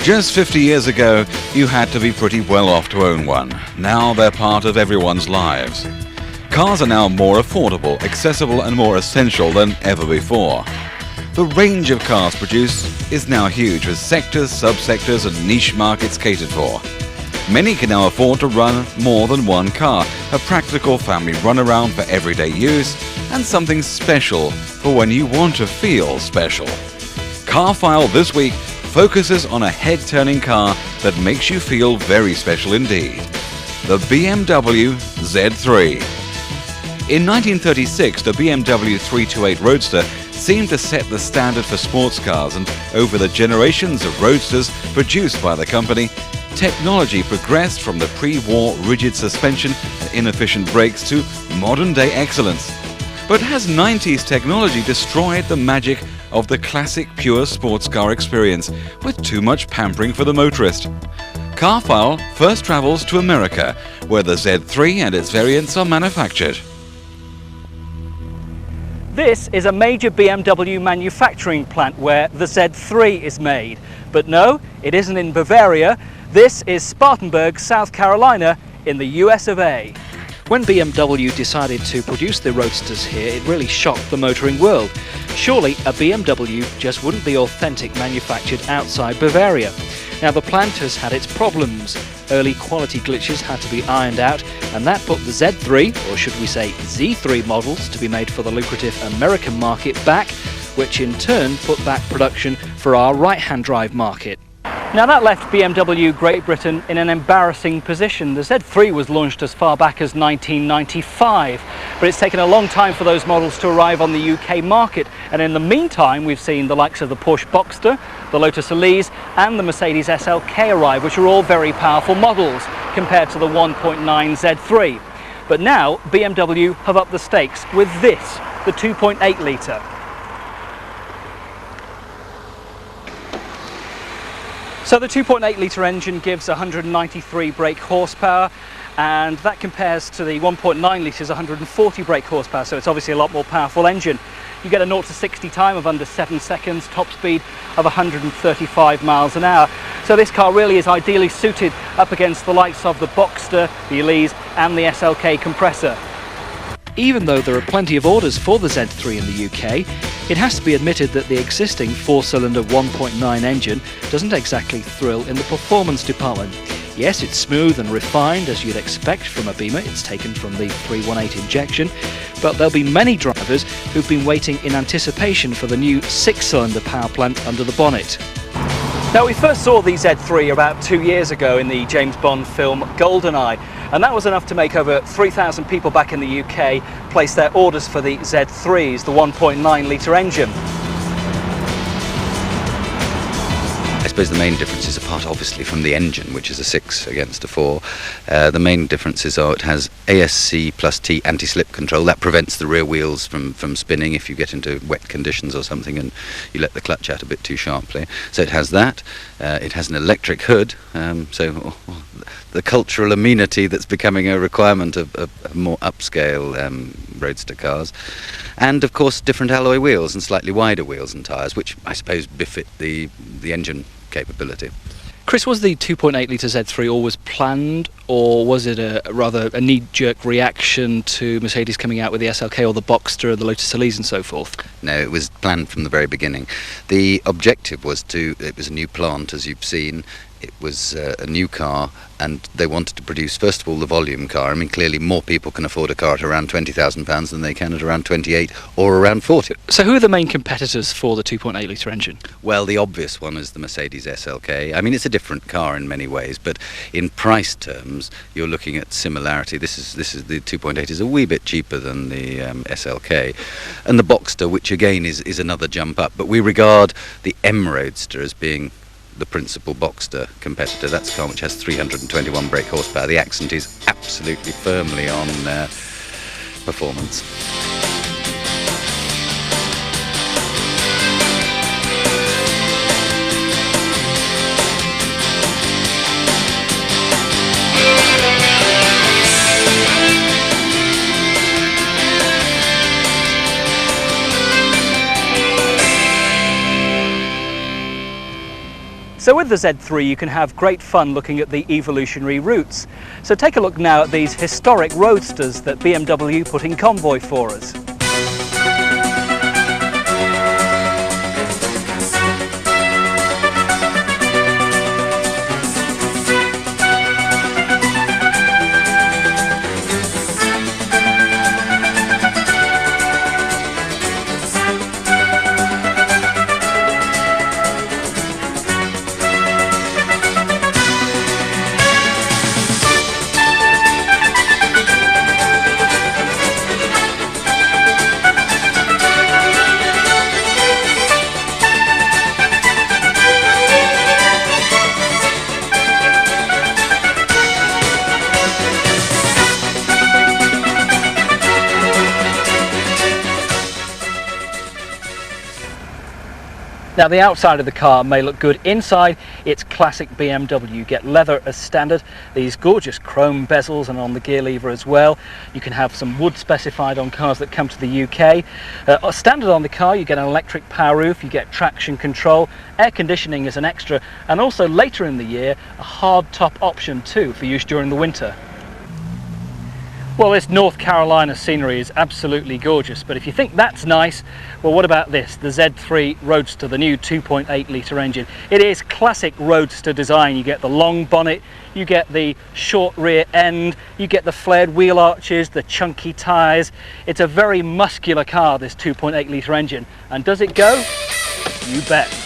Just 50 years ago, you had to be pretty well off to own one. Now they're part of everyone's lives. Cars are now more affordable, accessible and more essential than ever before. The range of cars produced is now huge, with sectors, subsectors and niche markets catered for. Many can now afford to run more than one car, a practical family runaround for everyday use, and something special for when you want to feel special. Car File this week focuses on a head-turning car that makes you feel very special indeed. The BMW Z3. In 1936, the BMW 328 Roadster seemed to set the standard for sports cars, and over the generations of Roadsters produced by the company, technology progressed from the pre-war rigid suspension and inefficient brakes to modern-day excellence. But has 90s technology destroyed the magic of the classic pure sports car experience with too much pampering for the motorist? Car File first travels to America, where the Z3 and its variants are manufactured. This is a major BMW manufacturing plant where the Z3 is made. But no, it isn't in Bavaria. This is Spartanburg, South Carolina, in the US of A. When BMW decided to produce the Roadsters here, it really shocked the motoring world. Surely a BMW just wouldn't be authentic manufactured outside Bavaria. Now the plant has had its problems. Early quality glitches had to be ironed out, and that put the Z3, or should we say Z3 models, to be made for the lucrative American market back, which in turn put back production for our right-hand drive market. Now that left BMW Great Britain in an embarrassing position. The Z3 was launched as far back as 1995, but it's taken a long time for those models to arrive on the UK market, and in the meantime we've seen the likes of the Porsche Boxster, the Lotus Elise and the Mercedes SLK arrive, which are all very powerful models compared to the 1.9 Z3. But now BMW have upped the stakes with this, the 2.8 litre. So the 2.8 litre engine gives 193 brake horsepower, and that compares to the 1.9 litres 140 brake horsepower, so it's obviously a lot more powerful engine. You get a 0 to 60 time of under 7 seconds, top speed of 135 miles an hour. So this car really is ideally suited up against the likes of the Boxster, the Elise and the SLK compressor. Even though there are plenty of orders for the Z3 in the UK, it has to be admitted that the existing 4-cylinder 1.9 engine doesn't exactly thrill in the performance department. Yes, it's smooth and refined as you'd expect from a Beamer, it's taken from the 318 injection, but there'll be many drivers who've been waiting in anticipation for the new 6-cylinder power plant under the bonnet. Now we first saw the Z3 about 2 years ago in the James Bond film GoldenEye, and that was enough to make over 3,000 people back in the UK place their orders for the Z3s, the 1.9 litre engine. I suppose the main differences, apart obviously from the engine, which is a 6 against a 4, the main differences are it has ASC plus T anti-slip control. That prevents the rear wheels from spinning if you get into wet conditions or something and you let the clutch out a bit too sharply. So it has that. It has an electric hood, so the cultural amenity that's becoming a requirement of more upscale roadster cars. And of course different alloy wheels and slightly wider wheels and tyres, which I suppose befit the engine capability. Chris, was the 2.8 litre Z3 always planned, or was it rather a knee-jerk reaction to Mercedes coming out with the SLK or the Boxster, the Lotus Elise and so forth? No, it was planned from the very beginning. The objective was it was a new plant, as you've seen. It was a new car, and they wanted to produce, first of all, the volume car. I mean, clearly more people can afford a car at around £20,000 than they can at around 28 or around 40. So who are the main competitors for the 2.8 litre engine? Well, the obvious one is the Mercedes SLK. I mean, it's a different car in many ways, but in price terms, you're looking at similarity. This is the 2.8 is a wee bit cheaper than the SLK, and the Boxster, which again is another jump up. But we regard the M Roadster as being the principal Boxster competitor. That's a car which has 321 brake horsepower. The accent is absolutely firmly on performance. So with the Z3 you can have great fun looking at the evolutionary roots. So take a look now at these historic roadsters that BMW put in convoy for us. Now the outside of the car may look good. Inside it's classic BMW. You get leather as standard, these gorgeous chrome bezels and on the gear lever as well. You can have some wood specified on cars that come to the UK. Standard on the car you get an electric power roof, you get traction control, air conditioning as an extra, and also later in the year a hard top option too for use during the winter. Well, this North Carolina scenery is absolutely gorgeous, but if you think that's nice, well, what about this, the Z3 Roadster, the new 2.8 litre engine. It is classic Roadster design. You get the long bonnet, you get the short rear end, you get the flared wheel arches, the chunky tyres. It's a very muscular car, this 2.8 litre engine. And does it go? You bet.